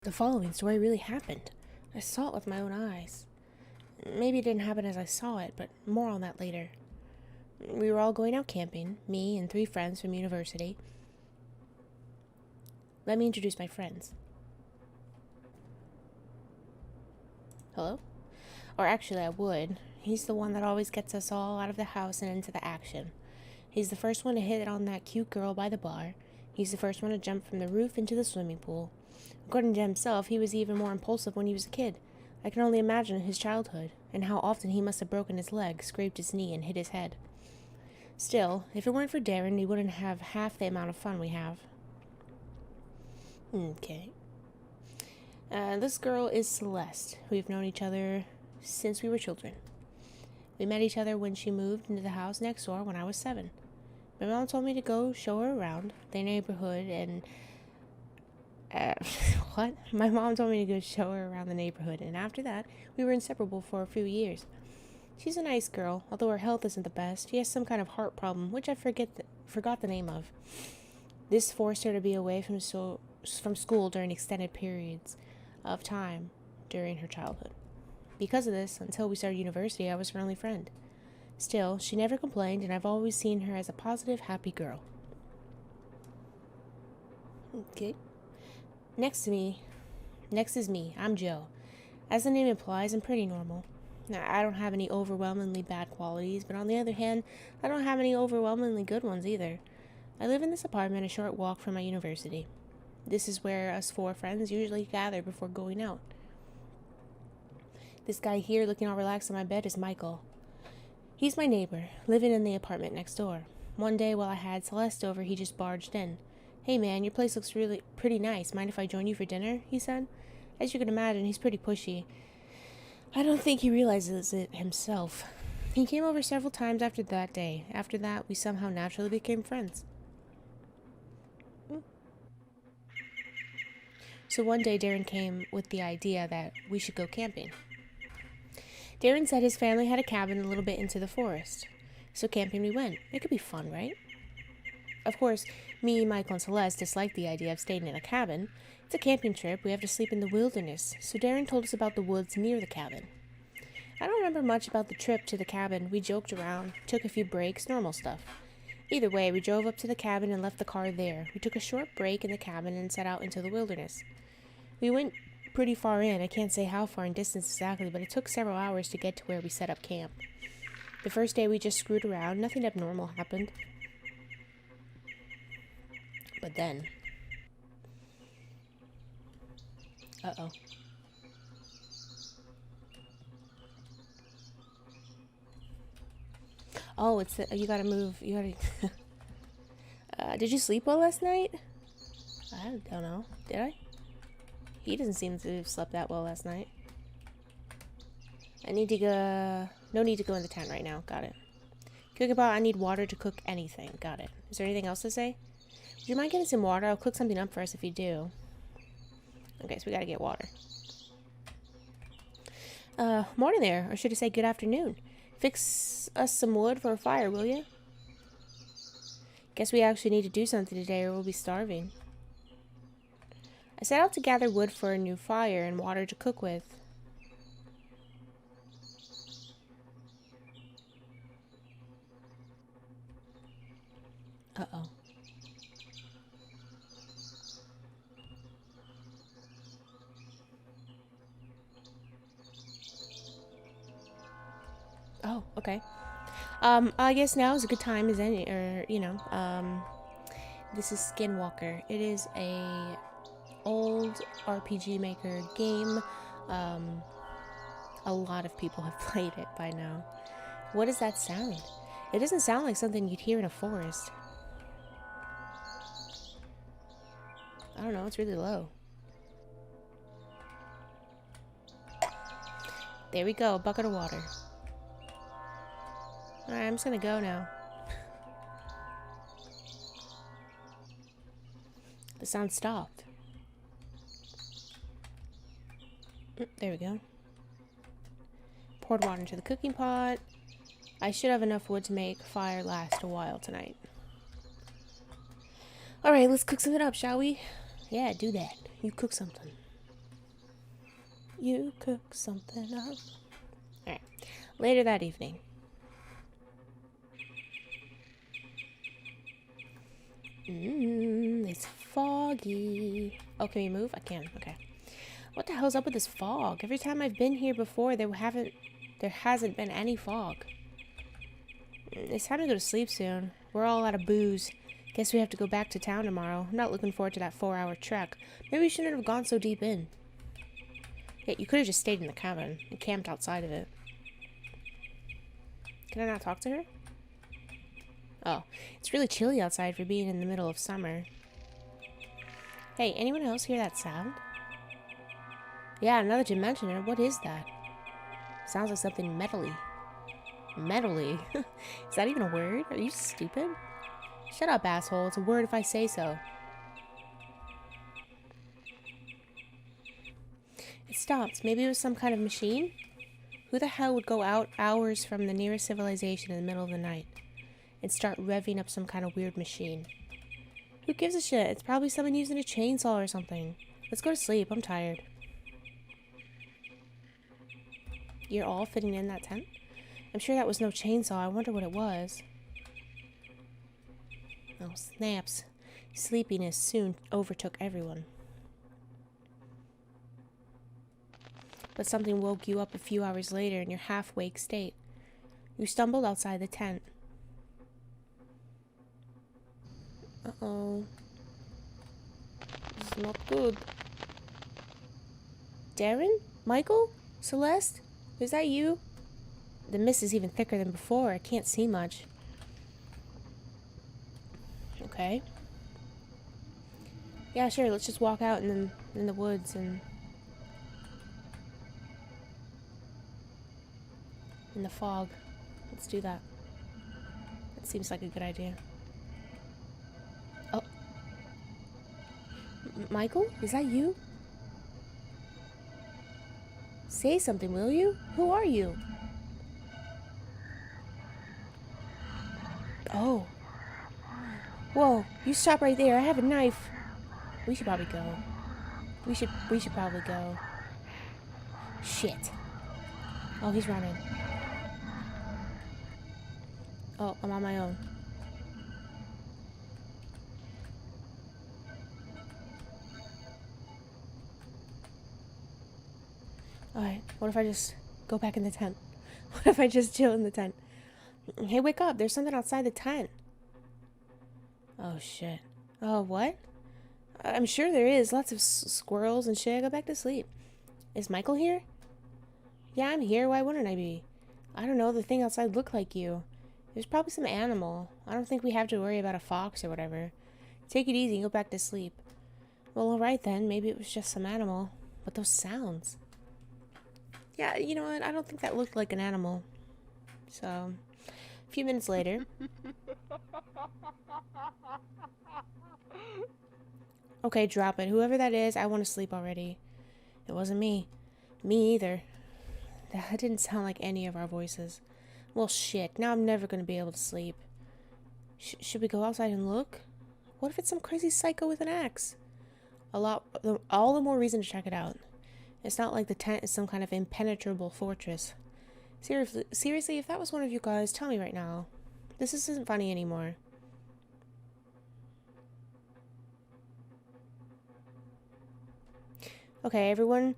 The following story really happened. I saw it with my own eyes. Maybe it didn't happen as I saw it, but more on that later. We were all going out camping, me and 3 friends from university. Let me introduce my friends. Hello? Or actually, I would. He's the one that always gets us all out of the house and into the action. He's the first one to hit on that cute girl by the bar. He's the first one to jump from the roof into the swimming pool. According to himself, he was even more impulsive when he was a kid. I can only imagine his childhood, and how often he must have broken his leg, scraped his knee, and hit his head. Still, if it weren't for Darren, we wouldn't have half the amount of fun we have. Okay. This girl is Celeste. We've known each other since we were children. We met each other when she moved into the house next door when I was 7. My mom told me to go show her around the neighborhood and... what? My mom told me to go show her around the neighborhood, and after that, we were inseparable for a few years. She's a nice girl, although her health isn't the best. She has some kind of heart problem, which I forgot the name of. This forced her to be away from school during extended periods of time during her childhood. Because of this, until we started university, I was her only friend. Still, she never complained, and I've always seen her as a positive, happy girl. Okay. Next is me. I'm Joe. As the name implies, I'm pretty normal. Now, I don't have any overwhelmingly bad qualities, but on the other hand, I don't have any overwhelmingly good ones either. I live in this apartment a short walk from my university. This is where us 4 friends usually gather before going out. This guy here looking all relaxed on my bed is Michael. He's my neighbor, living in the apartment next door. One day while I had Celeste over, he just barged in. "Hey man, your place looks really pretty nice. Mind if I join you for dinner?" he said. As you can imagine, he's pretty pushy. I don't think he realizes it himself. He came over several times after that day. After that, we somehow naturally became friends. So one day, Darren came with the idea that we should go camping. Darren said his family had a cabin a little bit into the forest. So camping we went. It could be fun, right? Of course, me, Michael, and Celeste disliked the idea of staying in a cabin. It's a camping trip. We have to sleep in the wilderness, so Darren told us about the woods near the cabin. I don't remember much about the trip to the cabin. We joked around, took a few breaks, normal stuff. Either way, we drove up to the cabin and left the car there. We took a short break in the cabin and set out into the wilderness. We went pretty far in. I can't say how far in distance exactly, but it took several hours to get to where we set up camp. The first day we just screwed around. Nothing abnormal happened. But then... Uh-oh. Oh, it's the... You gotta move. You gotta... did you sleep well last night? I don't know. Did I? He doesn't seem to have slept that well last night. I need to go... No need to go in the tent right now. Got it. Cook about I need water to cook anything. Got it. Is there anything else to say? Would you mind getting some water? I'll cook something up for us if you do. Okay, so we gotta get water. Morning there. Or should I say good afternoon. Fix us some wood for a fire, will you? Guess we actually need to do something today or we'll be starving. I set out to gather wood for a new fire and water to cook with. Uh-oh. Oh, okay. I guess now is a good time as any, this is Skinwalker. It is a old RPG Maker game. A lot of people have played it by now. What does that sound? It doesn't sound like something you'd hear in a forest. I don't know, it's really low. There we go, a bucket of water. Alright, I'm just gonna go now. The sound stopped. There we go. Poured water into the cooking pot. I should have enough wood to make fire last a while tonight. Alright, let's cook something up, shall we? Yeah, do that. You cook something. You cook something up. Alright. Later that evening. It's foggy. Oh, can we move? I can. Okay. What the hell's up with this fog? Every time I've been here before, there hasn't been any fog. It's time to go to sleep soon. We're all out of booze. Guess we have to go back to town tomorrow. I'm not looking forward to that 4-hour trek. Maybe we shouldn't have gone so deep in. Yeah, you could have just stayed in the cabin and camped outside of it. Can I not talk to her? Oh, it's really chilly outside for being in the middle of summer. Hey, anyone else hear that sound? Yeah, now that you mention it, what is that? Sounds like something metally. Metally? Is that even a word? Are you stupid? Shut up, asshole. It's a word if I say so. It stopped. Maybe it was some kind of machine? Who the hell would go out hours from the nearest civilization in the middle of the night and start revving up some kind of weird machine? Who gives a shit? It's probably someone using a chainsaw or something. Let's go to sleep. I'm tired. You're all fitting in that tent? I'm sure that was no chainsaw. I wonder what it was. Oh, snaps. Sleepiness soon overtook everyone. But something woke you up a few hours later in your half-wake state. You stumbled outside the tent. Uh-oh. This is not good. Darren? Michael? Celeste? Is that you? The mist is even thicker than before. I can't see much. Okay. Yeah, sure. Let's just walk out in the woods and in the fog. Let's do that. That seems like a good idea. Oh. Michael? Is that you? Say something, will you? Who are you? Oh. Whoa, you stop right there. I have a knife. We should probably go. We should probably go. Shit. Oh, he's running. Oh, I'm on my own. Alright, what if I just go back in the tent? What if I just chill in the tent? Hey, wake up. There's something outside the tent. Oh, shit. Oh, what? I'm sure there is. Lots of squirrels and shit. Go back to sleep. Is Michael here? Yeah, I'm here. Why wouldn't I be? I don't know. The thing outside looked like you. There's probably some animal. I don't think we have to worry about a fox or whatever. Take it easy and go back to sleep. Well, alright then. Maybe it was just some animal. But those sounds. Yeah, you know what? I don't think that looked like an animal. So, a few minutes later. Okay, drop it. Whoever that is, I want to sleep already. It wasn't me. Me either. That didn't sound like any of our voices. Well, shit. Now I'm never going to be able to sleep. Should we go outside and look? What if it's some crazy psycho with an axe? All the more reason to check it out. It's not like the tent is some kind of impenetrable fortress. Seriously, if that was one of you guys, tell me right now. This isn't funny anymore. Okay, everyone,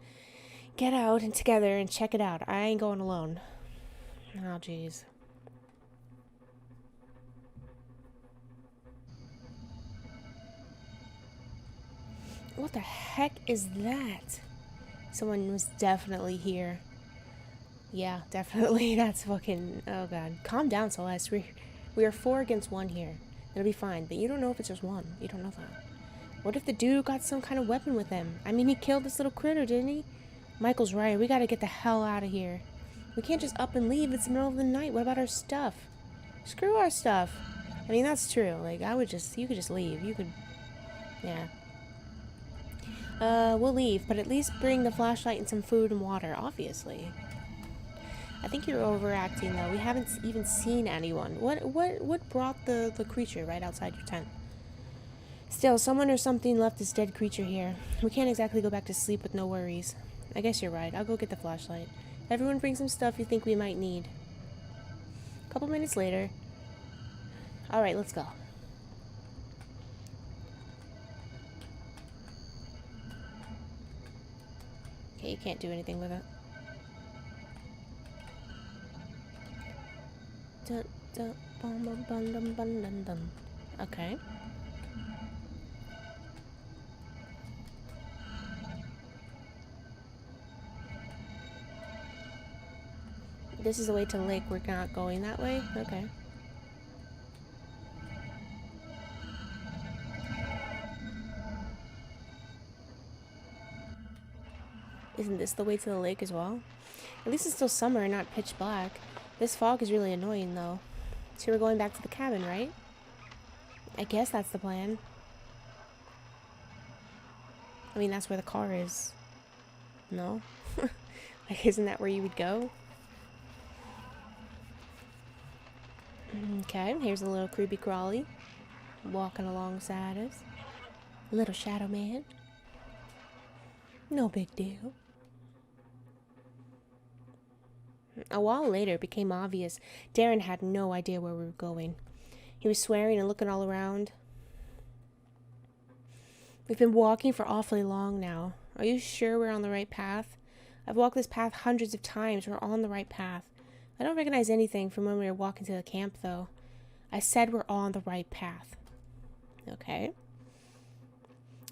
get out and together and check it out. I ain't going alone. Oh, jeez. What the heck is that? Someone was definitely here. Yeah, definitely. That's fucking... Oh, God. Calm down, Celeste. We are 4 against 1 here. It'll be fine, but you don't know if it's just 1. You don't know that. What if the dude got some kind of weapon with him? I mean, he killed this little critter, didn't he? Michael's right. We gotta get the hell out of here. We can't just up and leave. It's the middle of the night. What about our stuff? Screw our stuff. I mean, that's true. Like, you could just leave. You could... Yeah. We'll leave, but at least bring the flashlight and some food and water, obviously. I think you're overacting, though. We haven't even seen anyone. What brought the creature right outside your tent? Still, someone or something left this dead creature here. We can't exactly go back to sleep with no worries. I guess you're right. I'll go get the flashlight. Everyone bring some stuff you think we might need. A couple minutes later. Alright, let's go. Okay, you can't do anything with it. Dun, dun, bum, bum, bum, dum, bum, dum, dum. Okay. This is the way to the lake. We're not going that way? Okay. Isn't this the way to the lake as well? At least it's still summer and not pitch black. This fog is really annoying, though. So we're going back to the cabin, right? I guess that's the plan. I mean, that's where the car is. No? Like, isn't that where you would go? Okay, here's a little creepy crawly walking alongside us. Little shadow man. No big deal. A while later, it became obvious Darren had no idea where we were going. He was swearing and looking all around. We've been walking for awfully long now. Are you sure we're on the right path? I've walked this path hundreds of times. We're on the right path. I don't recognize anything from when we were walking to the camp, though. I said we're on the right path. Okay.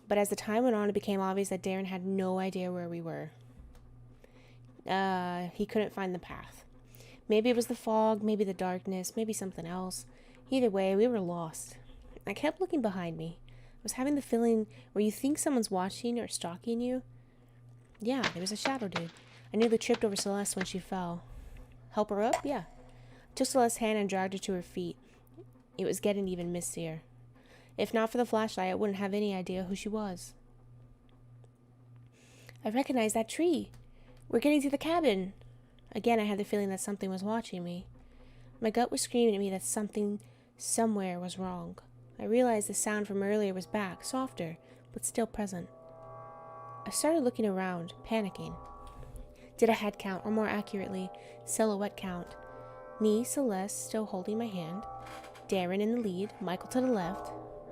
But as the time went on, it became obvious that Darren had no idea where we were. He couldn't find the path. Maybe it was the fog, maybe the darkness, maybe something else. Either way, we were lost. I kept looking behind me. I was having the feeling where you think someone's watching or stalking you. Yeah, there was a shadow dude. I nearly tripped over Celeste when she fell. Help her up? Yeah. Took Celeste's hand and dragged her to her feet. It was getting even mistier. If not for the flashlight, I wouldn't have any idea who she was. I recognized that tree. We're getting to the cabin. Again, I had the feeling that something was watching me. My gut was screaming at me that something somewhere was wrong. I realized the sound from earlier was back, softer, but still present. I started looking around, panicking. Did a head count, or more accurately, silhouette count. Me, Celeste, still holding my hand. Darren in the lead, Michael to the left.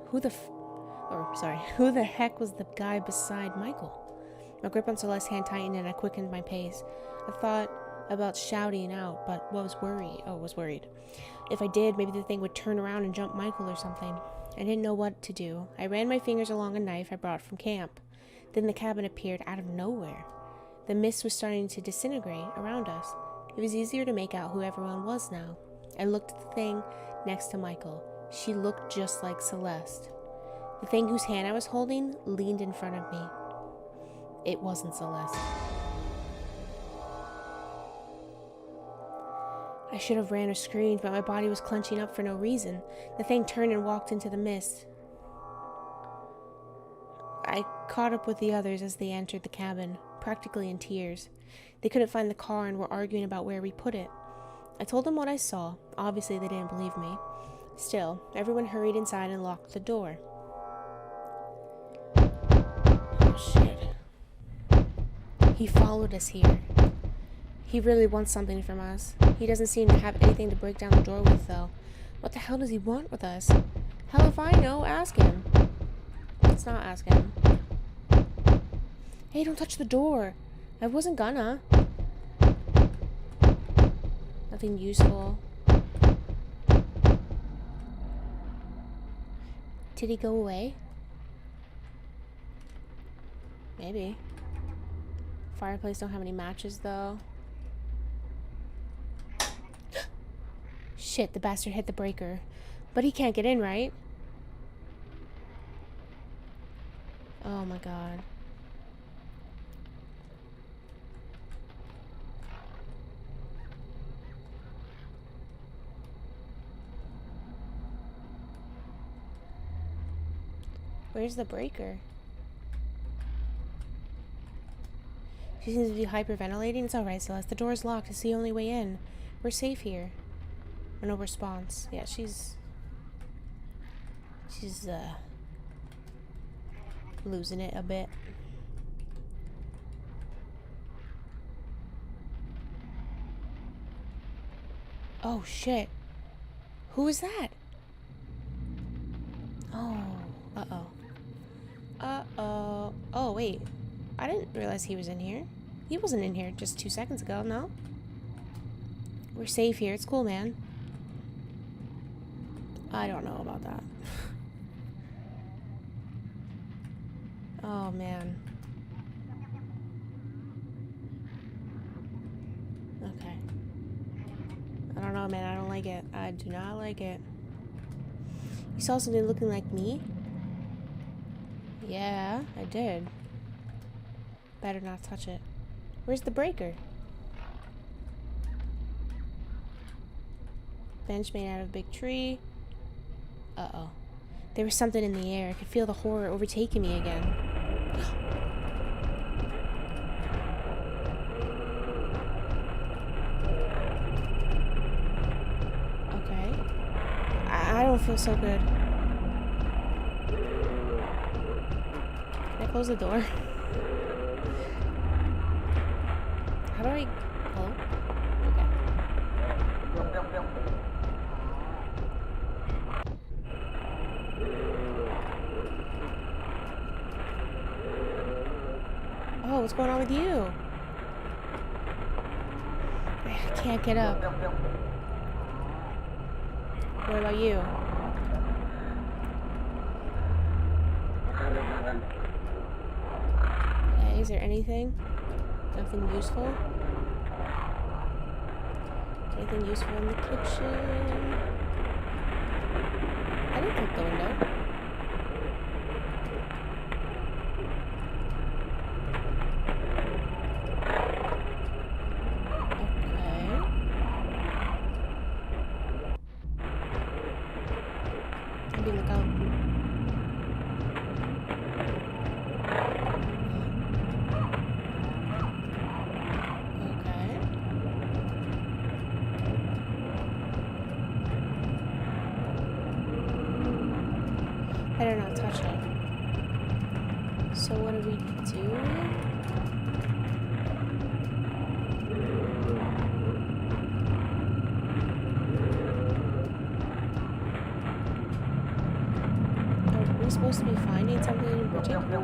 Who the heck was the guy beside Michael? My grip on Celeste's hand tightened and I quickened my pace. I thought about shouting out, but was worried. If I did, maybe the thing would turn around and jump Michael or something. I didn't know what to do. I ran my fingers along a knife I brought from camp. Then the cabin appeared out of nowhere. The mist was starting to disintegrate around us. It was easier to make out who everyone was now. I looked at the thing next to Michael. She looked just like Celeste. The thing whose hand I was holding leaned in front of me. It wasn't Celeste. I should have ran or screamed, but my body was clenching up for no reason. The thing turned and walked into the mist. I caught up with the others as they entered the cabin, practically in tears. They couldn't find the car and were arguing about where we put it. I told them what I saw. Obviously, they didn't believe me. Still, everyone hurried inside and locked the door. Oh, shit. He followed us here. He really wants something from us. He doesn't seem to have anything to break down the door with, though. What the hell does he want with us? Hell if I know, ask him. Let's not ask him. Hey, don't touch the door. I wasn't gonna. Nothing useful. Did he go away? Maybe. Fireplace don't have any matches, though. Shit, the bastard hit the breaker. But he can't get in, right? Oh my god. Where's the breaker? She seems to be hyperventilating. It's alright, Celeste. The door's locked. It's the only way in. We're safe here. No response. Yeah, she's losing it a bit. Oh, shit. Who is that? Oh, uh-oh. Uh-oh. Oh, wait. I didn't realize he was in here. He wasn't in here just 2 seconds ago, no? We're safe here. It's cool, man. I don't know about that. Oh, man. Okay. I don't know, man. I don't like it. I do not like it. You saw something looking like me? Yeah, I did. Better not touch it. Where's the breaker? Bench made out of a big tree. Uh-oh. There was something in the air. I could feel the horror overtaking me again. Okay. I don't feel so good. Can I close the door? How do I... Oh? Okay. Oh, what's going on with you? I can't get up. What about you? Okay, is there anything? Nothing useful? Anything useful in the kitchen? I didn't click the window. Okay. Maybe look out. Better not touch it. So what do we do? Are we supposed to be finding something in particular?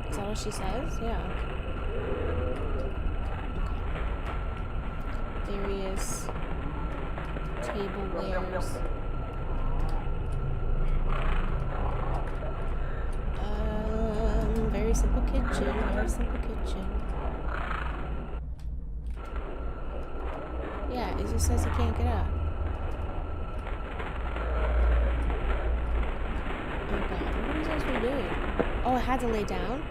Is that what she says? Yeah. Okay. Various tablewares. Very simple kitchen. Very simple kitchen. Yeah, it just says you can't get up. Oh god, what are you supposed to be doing? Oh, I had to lay down?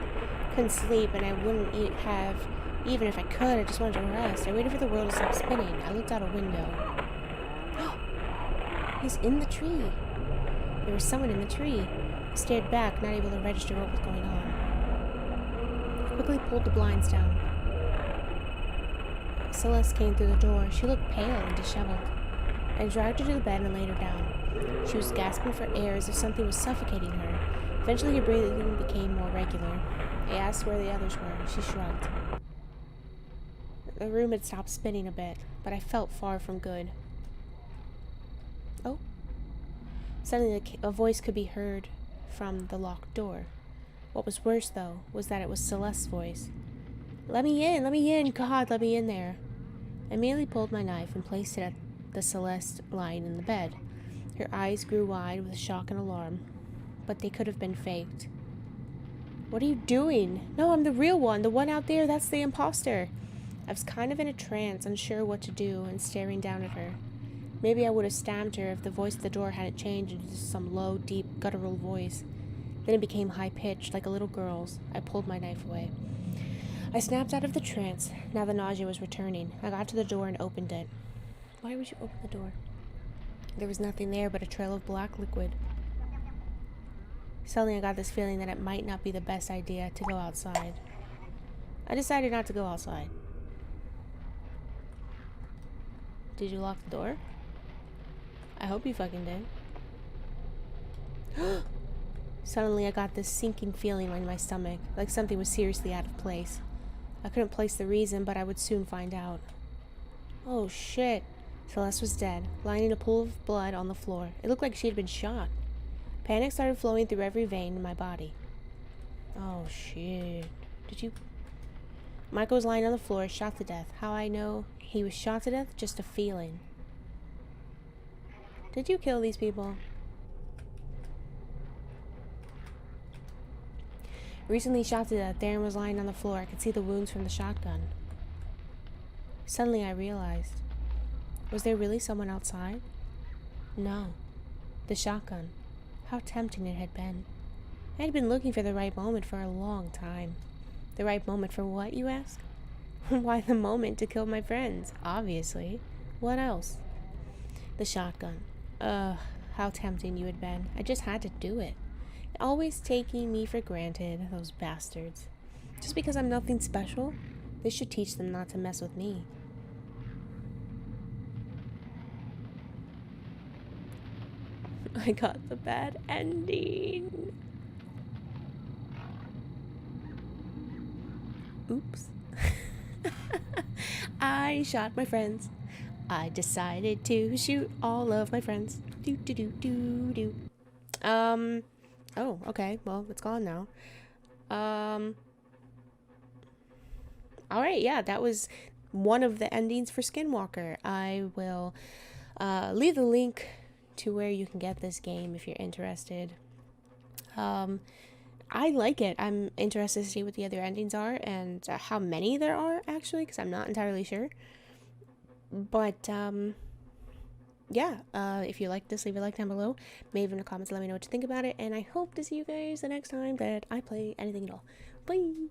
Couldn't sleep, and I wouldn't have, even if I could. I just wanted to rest. I waited for the world to stop spinning. I looked out a window. He's in the tree. There was someone in the tree. I stared back, not able to register what was going on. I quickly pulled the blinds down. Celeste came through the door. She looked pale and disheveled. I dragged her to the bed and laid her down. She was gasping for air as if something was suffocating her. Eventually her breathing became more regular. I asked where the others were. She shrugged. The room had stopped spinning a bit, but I felt far from good. Oh. Suddenly a voice could be heard from the locked door. What was worse, though, was that it was Celeste's voice. Let me in, God, let me in there. I immediately pulled my knife and placed it at the Celeste lying in the bed. Her eyes grew wide with shock and alarm, but they could have been faked. What are you doing? No, I'm the real one. The one out there, that's the imposter. I was kind of in a trance, unsure what to do, and staring down at her. Maybe I would have stabbed her if the voice at the door hadn't changed into some low, deep, guttural voice. Then it became high-pitched, like a little girl's. I pulled my knife away. I snapped out of the trance. Now the nausea was returning. I got to the door and opened it. Why would you open the door? There was nothing there but a trail of black liquid. Suddenly I got this feeling that it might not be the best idea to go outside. I decided not to go outside. Did you lock the door? I hope you fucking did. Suddenly, I got this sinking feeling in my stomach, like something was seriously out of place. I couldn't place the reason, but I would soon find out. Oh shit. Celeste was dead, lying in a pool of blood on the floor. It looked like she had been shot. Panic started flowing through every vein in my body. Oh shit. Did you... Michael was lying on the floor, shot to death. How I know he was shot to death? Just a feeling. Did you kill these people? Recently shot to death, Darren was lying on the floor. I could see the wounds from the shotgun. Suddenly I realized. Was there really someone outside? No. The shotgun. How tempting it had been. I had been looking for the right moment for a long time. The right moment for what, you ask? Why, the moment to kill my friends, obviously. What else? The shotgun. How tempting you had been. I just had to do it. Always taking me for granted, those bastards. Just because I'm nothing special, this should teach them not to mess with me. I got the bad ending. Oops. I shot my friends. I decided to shoot all of my friends. Do do do do do. Oh, okay. Well, it's gone now. Alright, yeah, that was one of the endings for Skinwalker. I will leave the link to where you can get this game if you're interested. I like it. I'm interested to see what the other endings are and how many there are, actually, because I'm not entirely sure. But, yeah, if you like this, leave a like down below. Maybe in the comments, let me know what you think about it. And I hope to see you guys the next time that I play anything at all. Bye!